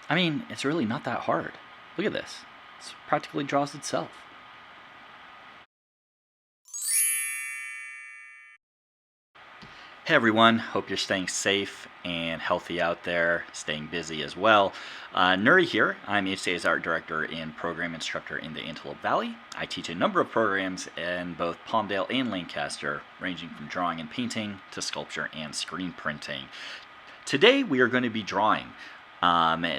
I mean, it's really not that hard. Look at this. It practically draws itself. Hey everyone, hope you're staying safe and healthy out there, staying busy as well. Nuri here. I'm HCA's art director and program instructor in the Antelope Valley. I teach a number of programs in both Palmdale and Lancaster, ranging from drawing and painting to sculpture and screen printing. Today we are going to be drawing.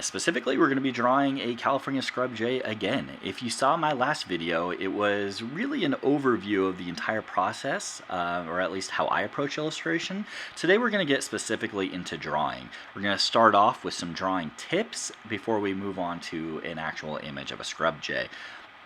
Specifically, we're going to be drawing a California scrub jay again. If you saw my last video, it was really an overview of the entire process, or at least how I approach illustration. Today we're going to get specifically into drawing. We're going to start off with some drawing tips before we move on to an actual image of a scrub jay.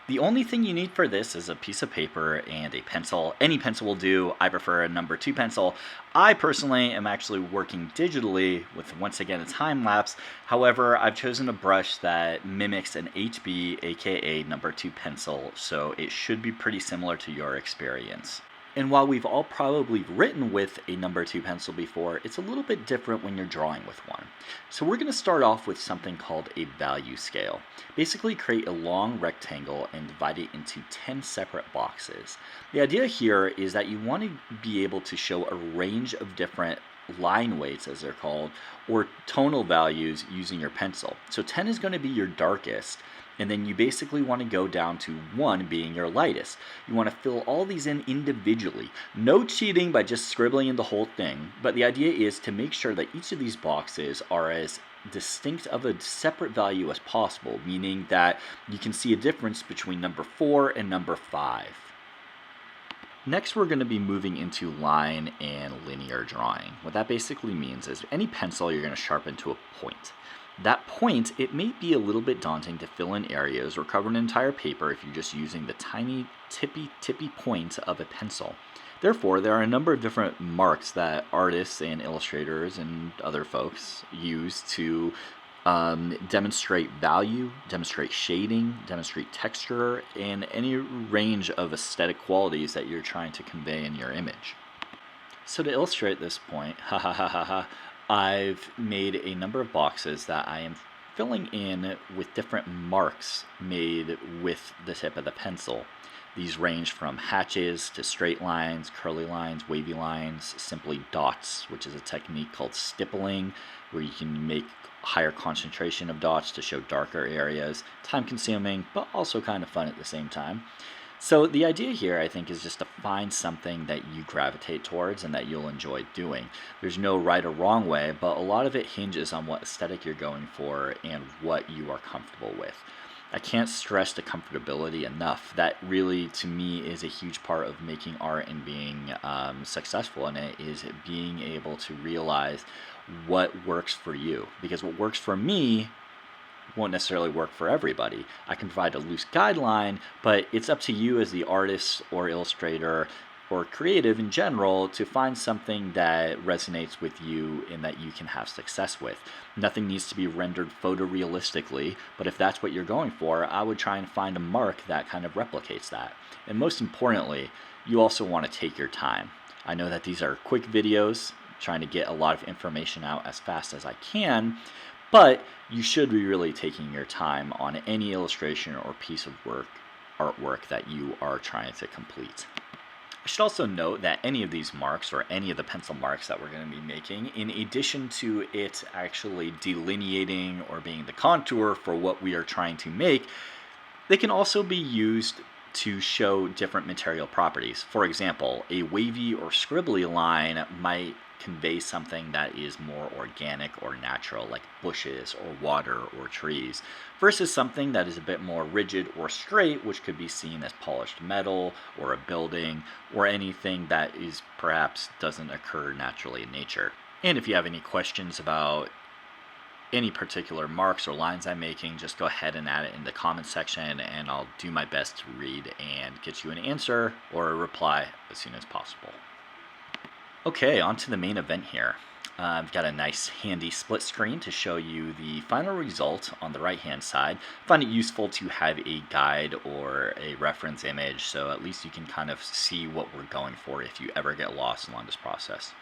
The only thing you need for this is a piece of paper and a pencil. Any pencil will do. I prefer a number 2 pencil. I personally am actually working digitally with, once again, a time lapse. However, I've chosen a brush that mimics an HB, aka number 2 pencil, so it should be pretty similar to your experience. And while we've all probably written with a number 2 pencil before, it's a little bit different when you're drawing with one. So we're going to start off with something called a value scale. Basically create a long rectangle and divide it into 10 separate boxes. The idea here is that you want to be able to show a range of different line weights, as they're called, or tonal values using your pencil. So 10 is going to be your darkest, and then you basically want to go down to 1 being your lightest. You want to fill all these in individually. No cheating by just scribbling in the whole thing, but the idea is to make sure that each of these boxes are as distinct of a separate value as possible, meaning that you can see a difference between number 4 and number 5. Next, we're going to be moving into line and linear drawing. What that basically means is any pencil you're going to sharpen to a point. That point, it may be a little bit daunting to fill in areas or cover an entire paper if you're just using the tiny tippy point of a pencil. Therefore, there are a number of different marks that artists and illustrators and other folks use to demonstrate value, demonstrate shading, demonstrate texture, and any range of aesthetic qualities that you're trying to convey in your image. So to illustrate this point, I've made a number of boxes that I am filling in with different marks made with the tip of the pencil. These range from hatches to straight lines, curly lines, wavy lines, simply dots, which is a technique called stippling, where you can make higher concentration of dots to show darker areas. Time consuming, but also kind of fun at the same time. So the idea here, I think, is just to find something that you gravitate towards and that you'll enjoy doing. There's no right or wrong way, but a lot of it hinges on what aesthetic you're going for and what you are comfortable with. I can't stress the comfortability enough. That really, to me, is a huge part of making art and being successful in it, is being able to realize what works for you. Because what works for me won't necessarily work for everybody. I can provide a loose guideline, but it's up to you as the artist or illustrator or creative in general to find something that resonates with you and that you can have success with. Nothing needs to be rendered photorealistically, but if that's what you're going for, I would try and find a mark that kind of replicates that. And most importantly, you also want to take your time. I know that these are quick videos, trying to get a lot of information out as fast as I can, but you should be really taking your time on any illustration or piece of artwork that you are trying to complete. I should also note that any of these marks, or any of the pencil marks that we're going to be making, in addition to it actually delineating or being the contour for what we are trying to make, they can also be used to show different material properties. For example, a wavy or scribbly line might convey something that is more organic or natural, like bushes or water or trees, versus something that is a bit more rigid or straight, which could be seen as polished metal or a building or anything that is perhaps doesn't occur naturally in nature. And if you have any questions about any particular marks or lines I'm making, just go ahead and add it in the comment section, and I'll do my best to read and get you an answer or a reply as soon as possible. Okay, on to the main event here. I've got a nice handy split screen to show you the final result on the right hand side. I find it useful to have a guide or a reference image, so at least you can kind of see what we're going for if you ever get lost along this process.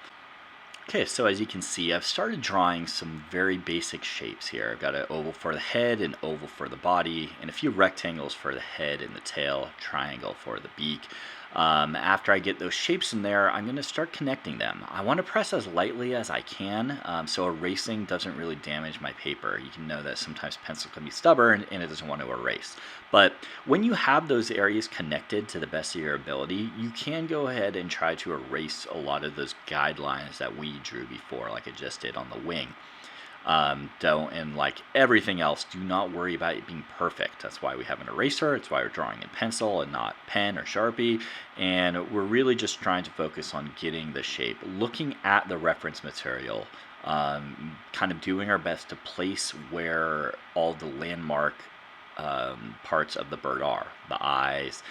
Okay, so as you can see, I've started drawing some very basic shapes here. I've got an oval for the head, an oval for the body, and a few rectangles for the head and the tail, triangle for the beak. After I get those shapes in there, I'm going to start connecting them. I want to press as lightly as I can, so erasing doesn't really damage my paper. You can know that sometimes pencil can be stubborn and it doesn't want to erase. But when you have those areas connected to the best of your ability, you can go ahead and try to erase a lot of those guidelines that we drew before, like I just did on the wing. And like everything else, do not worry about it being perfect. That's why we have an eraser. It's why we're drawing in pencil and not pen or Sharpie. And we're really just trying to focus on getting the shape, looking at the reference material, kind of doing our best to place where all the landmark parts of the bird are. The eyes,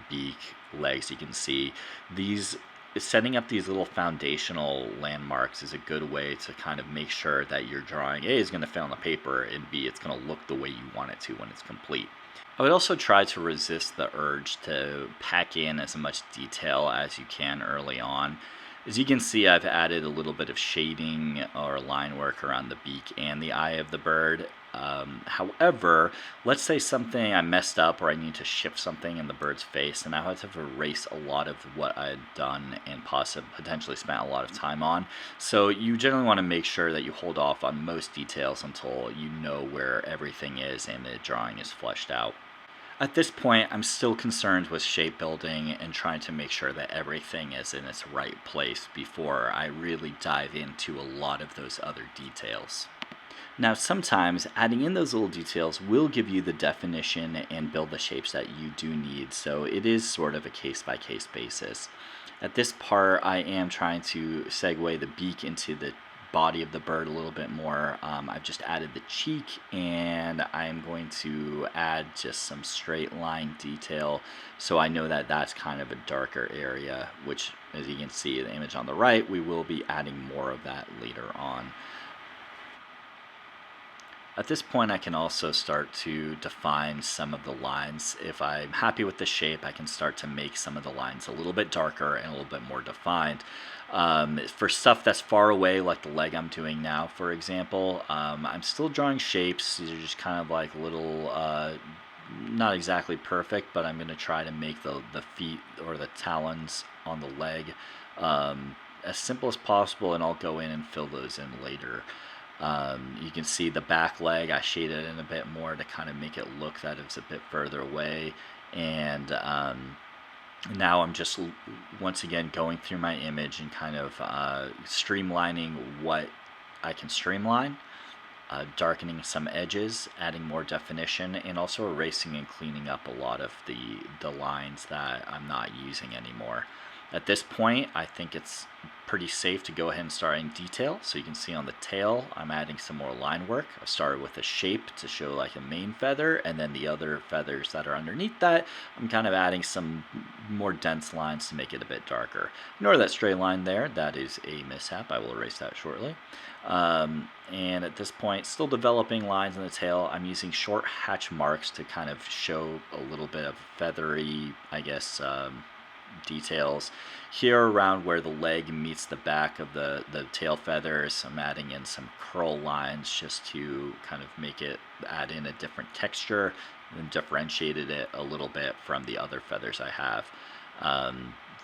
beak, legs. You can see these. Setting up these little foundational landmarks is a good way to kind of make sure that your drawing A is going to fit on the paper, and B, it's going to look the way you want it to when it's complete. I would also try to resist the urge to pack in as much detail as you can early on. As you can see, I've added a little bit of shading or line work around the beak and the eye of the bird. However, let's say something I messed up or I need to shift something in the bird's face, and I have to erase a lot of what I had done and potentially spent a lot of time on. So you generally want to make sure that you hold off on most details until you know where everything is and the drawing is fleshed out. At this point, I'm still concerned with shape building and trying to make sure that everything is in its right place before I really dive into a lot of those other details. Now, sometimes adding in those little details will give you the definition and build the shapes that you do need, so it is sort of a case-by-case basis. At this part, I am trying to segue the beak into the body of the bird a little bit more. I've just added the cheek, and I'm going to add just some straight line detail, so I know that that's kind of a darker area, which, as you can see in the image on the right, we will be adding more of that later on. At this point, I can also start to define some of the lines. If I'm happy with the shape, I can start to make some of the lines a little bit darker and a little bit more defined. For stuff that's far away, like the leg I'm doing now, for example, I'm still drawing shapes. These are just kind of like little, not exactly perfect, but I'm going to try to make the feet or the talons on the leg as simple as possible, and I'll go in and fill those in later. You can see the back leg, I shaded in a bit more to kind of make it look that it's a bit further away. And now I'm just, once again, going through my image and kind of streamlining what I can streamline, darkening some edges, adding more definition, and also erasing and cleaning up a lot of the lines that I'm not using anymore. At this point, I think it's pretty safe to go ahead and start in detail. So you can see on the tail, I'm adding some more line work. I started with a shape to show like a main feather, and then the other feathers that are underneath that, I'm kind of adding some more dense lines to make it a bit darker. Ignore that straight line there. That is a mishap. I will erase that shortly. And at this point, still developing lines in the tail. I'm using short hatch marks to kind of show a little bit of feathery, I guess, details. Here around where the leg meets the back of the tail feathers, I'm adding in some curl lines just to kind of make it, add in a different texture and differentiated it a little bit from the other feathers I have.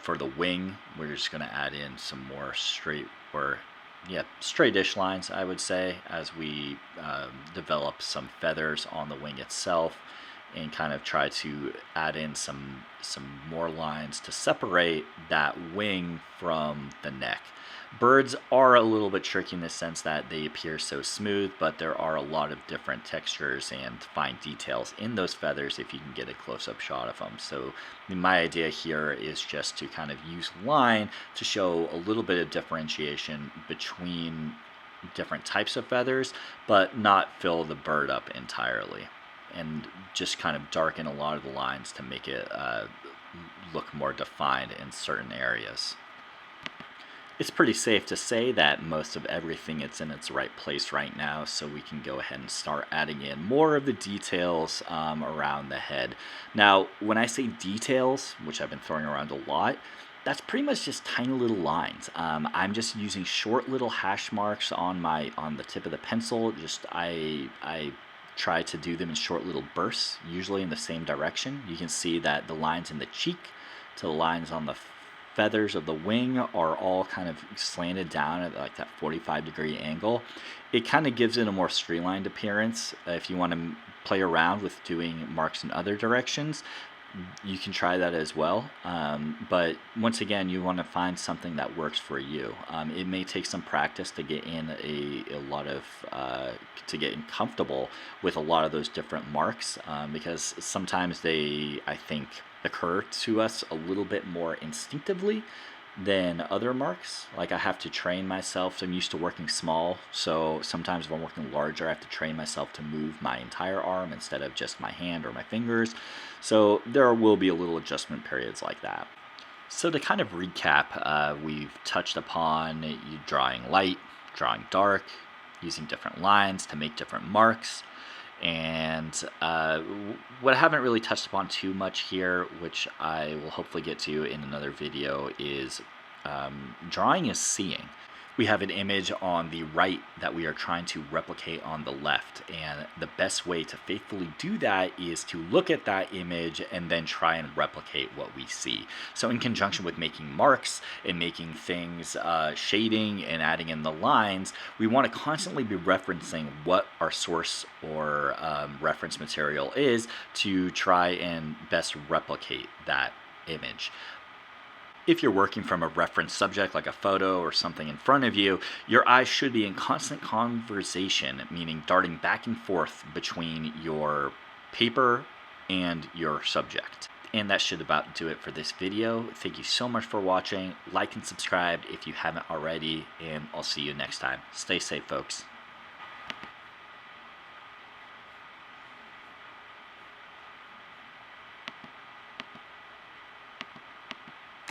For the wing, we're just going to add in some more straight-ish lines, I would say, as we develop some feathers on the wing itself, and kind of try to add in some more lines to separate that wing from the neck. Birds are a little bit tricky in the sense that they appear so smooth, but there are a lot of different textures and fine details in those feathers if you can get a close-up shot of them. So my idea here is just to kind of use line to show a little bit of differentiation between different types of feathers, but not fill the bird up entirely, and just kind of darken a lot of the lines to make it look more defined in certain areas. It's pretty safe to say that most of everything is in its right place right now, so we can go ahead and start adding in more of the details around the head. Now, when I say details, which I've been throwing around a lot, That's pretty much just tiny little lines. I'm just using short little hash marks on the tip of the pencil. Just I try to do them in short little bursts, usually in the same direction. You can see that the lines in the cheek to the lines on the feathers of the wing are all kind of slanted down at like that 45-degree angle. It kind of gives it a more streamlined appearance. If you want to play around with doing marks in other directions, you can try that as well. But once again, you want to find something that works for you. It may take some practice to get in a lot of to get comfortable with a lot of those different marks, because sometimes they, I think, occur to us a little bit more instinctively than other marks. Like, I have to train myself. I'm used to working small, so sometimes if I'm working larger, I have to train myself to move my entire arm instead of just my hand or my fingers. So there will be a little adjustment periods like that. So to kind of recap, we've touched upon you drawing light, drawing dark, using different lines to make different marks. And what I haven't really touched upon too much here, which I will hopefully get to in another video, is drawing is seeing. We have an image on the right that we are trying to replicate on the left, and the best way to faithfully do that is to look at that image and then try and replicate what we see. So in conjunction with making marks and making things, shading and adding in the lines, we want to constantly be referencing what our source or reference material is to try and best replicate that image. If you're working from a reference subject like a photo or something in front of you, your eyes should be in constant conversation, meaning darting back and forth between your paper and your subject. And that should about do it for this video. Thank you so much for watching. Like and subscribe if you haven't already, and I'll see you next time. Stay safe, folks.